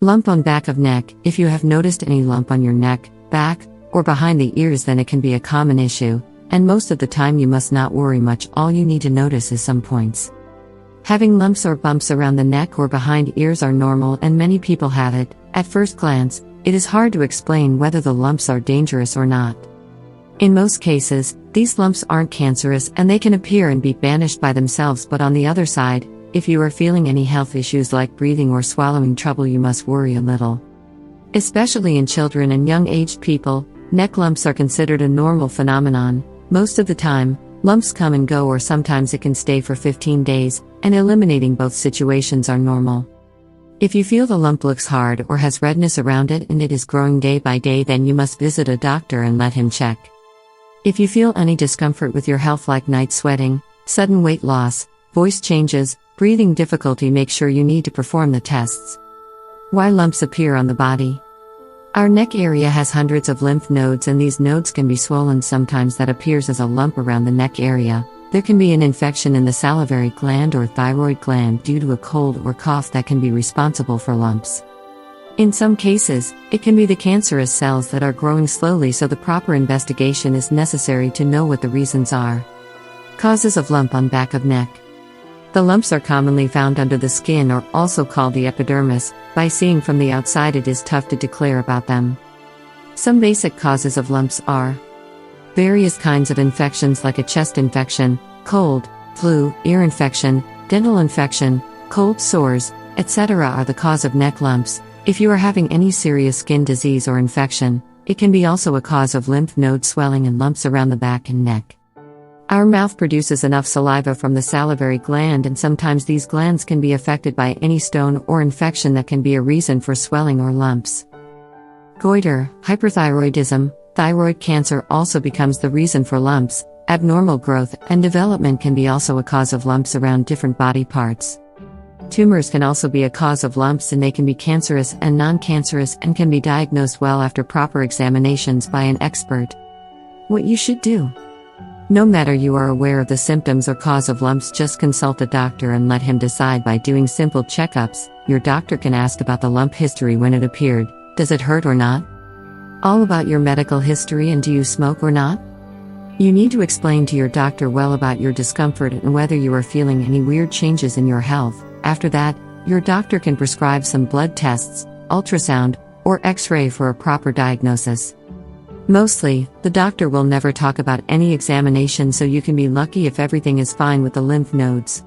Lump on back of neck. If you have noticed any lump on your neck, back, or behind the ears, then it can be a common issue, and most of the time you must not worry much. All you need to notice is some points. Having lumps or bumps around the neck or behind ears are normal, and many people have it. At first glance, it is hard to explain whether the lumps are dangerous or not. In most cases, these lumps aren't cancerous and they can appear and be banished by themselves, but on the other side, if you are feeling any health issues like breathing or swallowing trouble, you must worry a little. Especially in children and young-aged people, neck lumps are considered a normal phenomenon. Most of the time, lumps come and go, or sometimes it can stay for 15 days, and eliminating both situations are normal. If you feel the lump looks hard or has redness around it and it is growing day by day, then you must visit a doctor and let him check. If you feel any discomfort with your health like night sweating, sudden weight loss, voice changes, breathing difficulty, make sure you need to perform the tests. Why lumps appear on the body? Our neck area has hundreds of lymph nodes, and these nodes can be swollen. Sometimes that appears as a lump around the neck area. There can be an infection in the salivary gland or thyroid gland due to a cold or cough that can be responsible for lumps. In some cases, it can be the cancerous cells that are growing slowly, so the proper investigation is necessary to know what the reasons are. Causes of lump on back of neck. The lumps are commonly found under the skin, or also called the epidermis. By seeing from the outside, it is tough to declare about them. Some basic causes of lumps are various kinds of infections like a chest infection, cold, flu, ear infection, dental infection, cold sores, etc. are the cause of neck lumps. If you are having any serious skin disease or infection, it can be also a cause of lymph node swelling and lumps around the back and neck. Our mouth produces enough saliva from the salivary gland, and sometimes these glands can be affected by any stone or infection that can be a reason for swelling or lumps. Goiter, hyperthyroidism, thyroid cancer also becomes the reason for lumps. Abnormal growth and development can be also a cause of lumps around different body parts. Tumors can also be a cause of lumps, and they can be cancerous and non-cancerous and can be diagnosed well after proper examinations by an expert. What you should do. No matter you are aware of the symptoms or cause of lumps, just consult a doctor and let him decide by doing simple checkups. Your doctor can ask about the lump history, when it appeared, does it hurt or not? All about your medical history, and do you smoke or not? You need to explain to your doctor well about your discomfort and whether you are feeling any weird changes in your health. After that, your doctor can prescribe some blood tests, ultrasound, or X-ray for a proper diagnosis. Mostly, the doctor will never talk about any examination, so you can be lucky if everything is fine with the lymph nodes.